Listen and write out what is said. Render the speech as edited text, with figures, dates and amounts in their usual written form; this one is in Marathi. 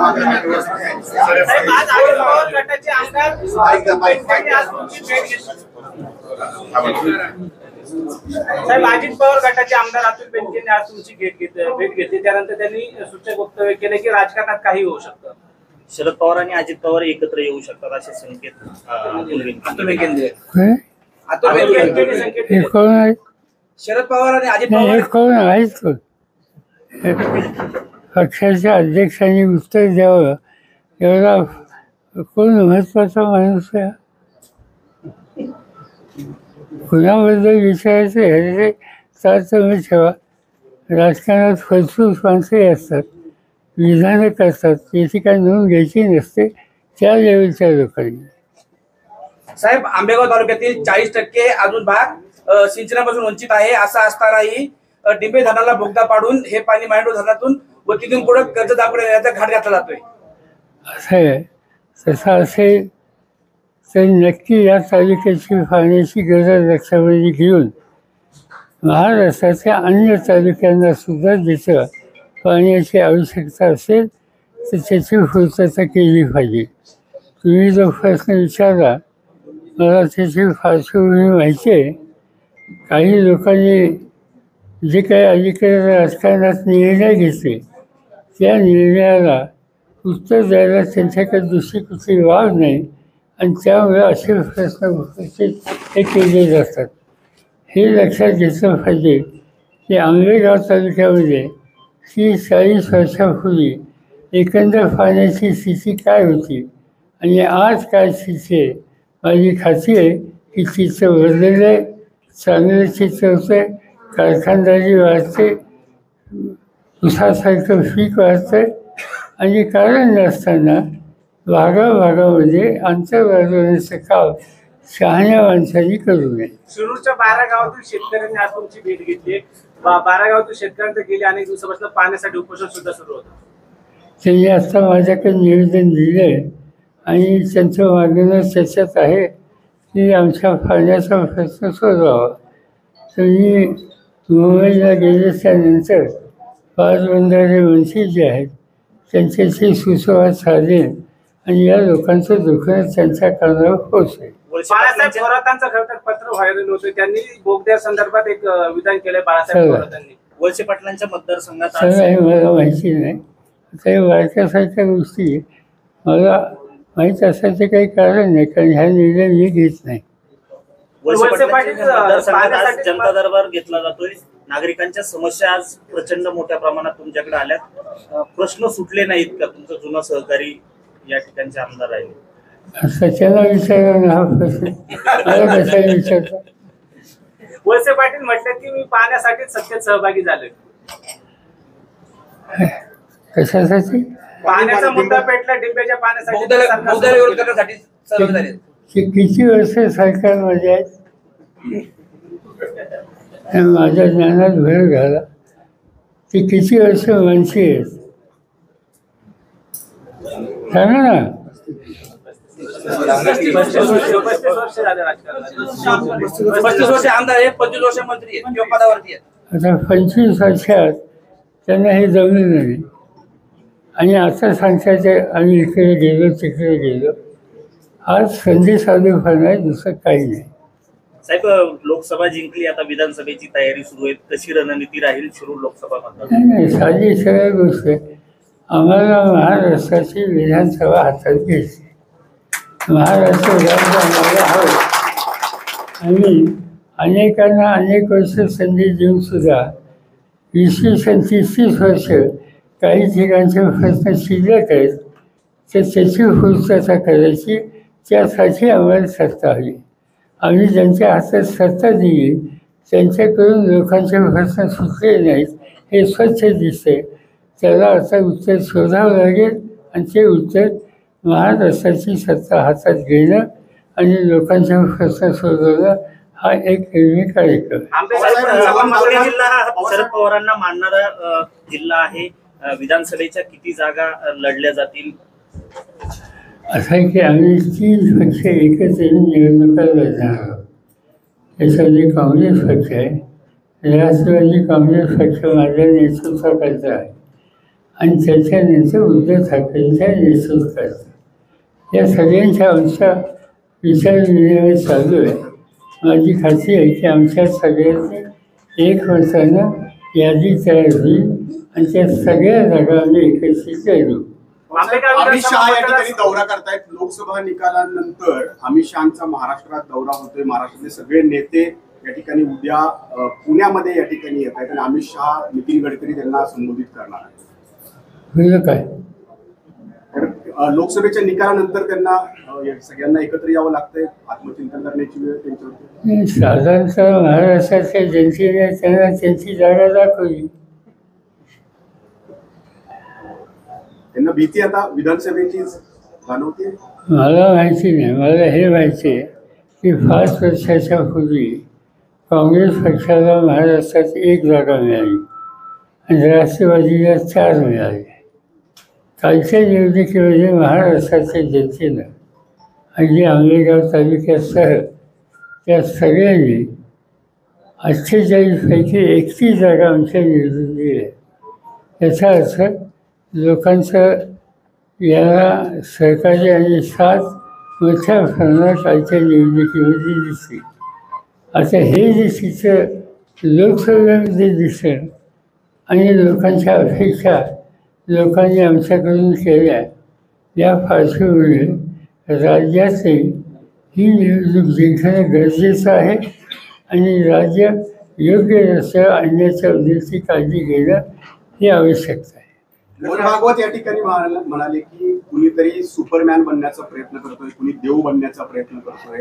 साहेब, आज अजित पवार गटाचे आमदार त्यांनी आज तुमची भेट घेतली. साहेब, अजित पवार गटाचे आमदार अतुल बेनकेंनी आज तुमची भेट घेतली. त्यानंतर त्यांनी सूचक वक्तव्य केले की राजकारणात काही होऊ शकतं. शरद पवार आणि अजित पवार एकत्र येऊ शकतात असे संकेत अतुल बेनके संकेत दिले. शरद पवार आणि अजित पवार पक्षाच्या अध्यक्षांनी उत्तर द्यावं एवढा कोण महत्वाचा माणूस आहे. कुणाबद्दल विचारायचं ह्याचे तारतम्य ठेवा. राजकारणात फलसूस माणसंही असतात, विधानं करतात, त्याची काय नोंद घ्यायची नसते त्या लेवलच्या लोकांनी. साहेब, आंबेगाव तालुक्यातील 40% अजून भाग सिंचनापासून वंचित आहे. असं असतानाही डिंबे धरणाला बोगदा पाडून हे पाणी मांडो धरणातून व तिथून पुढे कर्जत येण्याचा घाट घातला जातोय. असं आहे. तसं असेल तर नक्की या तालुक्याची पाण्याची गरज लक्षामध्ये घेऊन महाराष्ट्राच्या अन्य तालुक्यांना सुद्धा जिथं पाण्याची आवश्यकता असेल तर त्याची पूर्तता केली पाहिजे. तुम्ही जो प्रश्न विचारला मला त्याची पार्श्वभूमी माहिती आहे. काही लोकांनी जे काही अलीकडे राजकारणात निर्णय घेतले त्या निर्णयाला उत्तर द्यायला त्यांच्याकडे दुसरी कुठली वाव नाही आणि त्यामुळे असे प्रश्न उपस्थित हे केले जातात. हे लक्षात घेतलं पाहिजे की आंबेगाव तालुक्यामध्ये 30-40 वर्षापूर्वी एकंदर पाण्याची स्थिती काय होती आणि आज काय स्थिती आहे. माझी खात्री आहे की चित्र बदललं आहे, चांगलं चित्र होतं आहे. कारखानदारी वाढते, उसासारखं पीक वाढतं आहे आणि कारण नसताना भागाभागामध्ये अंतर वाढवण्याचं काम शहाण्या माणसांनी करू नये. शिरूरच्या 12 गावातील शेतकऱ्यांनी आज तुमची भेट घेतली. 12 गावातील शेतकऱ्यांचं गेली अनेक दिवसापासून पाण्यासाठी उपोषण सुद्धा सुरू होतं. त्यांनी आता माझ्याकडे निवेदन दिलं आहे आणि त्यांचं मागणं त्याच्यात आहे की आमच्या पाण्याचा प्रश्न सोडवावा. तुम्ही मुंबईला गेले त्यानंतर पाटबंधारे मंत्री जे आहेत त्यांच्याशी सुसंवाद साधेल आणि या लोकांचं दुखणं त्यांच्या कानावर पोहोचेल. बाळासाहेब थोरातांचं खरं तर पत्र व्हायरल होतं. त्यांनी बोगद्या संदर्भात एक विधान केलंय बाळासाहेब थोरातांनी. वळसे पाटलांच्या मतदारसंघात हे मला माहिती नाही. काही वारक्यासारख्या गोष्टी मला माहीत असायचं काही कारण नाही, कारण ह्या निर्णय मी घेत नाही. वळसे पाटील मतदारसंघात जनता दरबार घेतला जातोय. नागरिकांच्या समस्या आज प्रचंड मोठ्या प्रमाणात तुमच्याकडे आल्यात. प्रश्न सुटले नाहीत का? तुमचं जुनं सहकारी या ठिकाणचे आमदार राहिले. सच्याला विचारला हा प्रश्न मला कशाला विचारतो. वळसे पाटील म्हटलं की मी पाण्यासाठी सत्तेत सहभागी झालोय. कशासाठी? पाण्याचा मुद्दा पेटला, डिंब्याच्या पाण्यासाठी. किती वर्ष सरकारमध्ये आहेत माझ्या ज्ञानात भर घाला. ते किती वर्ष माणसे आहेत सांगा ना. 35 वर्ष आमदार आहे, 25 वर्ष मंत्री आहेत किंवा पदावरती आहेत. आता 25 वर्षात त्यांना हे जमलं नाही आणि आता सांगतायचे आम्ही इकडे गेलो तिकडे गेलो. आज संधी साधू फार दुसरं काही नाही. साहेब, लोकसभा जिंकली, आता विधानसभेची तयारी सुरू आहे. कशी रणनीती राहील शिरूर लोकसभा मतदार? नाही, साधी सरळ गोष्ट आहे. आम्हाला महाराष्ट्राची विधानसभा हातात घ्यायची. महाराष्ट्र राज्य आम्हाला हवं आणि अनेकांना अनेक वर्ष संधी देऊन सुद्धा 20-30 वर्ष काही ठिकाणचे प्रश्न शिल्लक आहेत तर त्याची पूर्तता करायची. त्यासाठी आम्हाला सत्ता हवी. आम्ही ज्यांच्या हातात सत्ता दिली त्यांच्याकडून लोकांचे प्रश्न सुटले नाहीत हे स्वच्छ दिसते. त्याला आता उत्तर शोधावं लागेल आणि ते उत्तर महाराष्ट्राची सत्ता हातात घेणं आणि लोकांचे प्रश्न सोडवणं हा एक निर्णय कार्यक्रम. जिल्हा हा शरद पवारांना मानणारा जिल्हा आहे. विधानसभेच्या किती जागा लढल्या जातील? असं आहे की आम्ही 3 पक्ष एकत्र येऊन निवडणुका लढणार आहोत. त्याच्यामध्ये काँग्रेस पक्ष आहे, राष्ट्रवादी काँग्रेस पक्ष माझ्या नेतृत्वाखालचा आहे आणि त्याच्यानंतर उद्धव ठाकरेंच्या नेतृत्वात या सगळ्यांच्या आमचा विचारविनिमय चालू आहे. माझी खात्री आहे की आमच्या सगळ्यांनी एकमतानं यादी तयार होईल आणि त्या सगळ्या जागा आम्ही एकत्रित करू. अमित शहा या ठिकाणी दौरा करतायत. लोकसभा निकालानंतर अमित शहाचा महाराष्ट्रात दौरा होतोय. महाराष्ट्रातले सगळे नेते या ठिकाणी उद्या पुण्यामध्ये या ठिकाणी येत आहेत आणि अमित शहा नितीन गडकरी त्यांना संबोधित करणार आहेत. होईल काय? तर लोकसभेच्या निकालानंतर त्यांना सगळ्यांना एकत्र यावं लागतंय. आत्मचिंतन करण्याची वेळ त्यांच्यावर. साधारणतः महाराष्ट्राच्या जनतेने त्यांना त्यांची जागा दाखवली. त्यांना भीती आता विधानसभेची जाणवते. मला माहिती नाही, मला हे माहिती आहे की 5 वर्षाच्या पूर्वी काँग्रेस पक्षाला महाराष्ट्रात 1 जागा मिळाली आणि राष्ट्रवादीला 4 मिळाले. कालच्या निवडणुकीमध्ये महाराष्ट्राच्या जनतेनं अगदी आंबेगाव तालुक्यासह त्या सगळ्यांनी 48पैकी 31 जागा आमच्या निवडून दिल्या. याचा अर्थ लोकांचं याला सहकार्य आणि साथ मोठ्या प्रमाणात कालच्या निवडणुकीमध्ये दिसते. आता हे जे चित्र लोकसभेमध्ये दिसतं आणि लोकांच्या अपेक्षा लोकांनी आमच्याकडून केल्या, या पार्श्वभूमीवर राज्यातही ही निवडणूक जिंकणं गरजेचं आहे आणि राज्य योग्य रस्त्यावर आणण्याच्या उद्देशाची काळजी घेणं ही आवश्यकता आहे. मोहन भागवत या ठिकाणी म्हणाले की कुणीतरी सुपरमॅन बनण्याचा प्रयत्न करतोय, कुणी देव बनण्याचा प्रयत्न करतोय.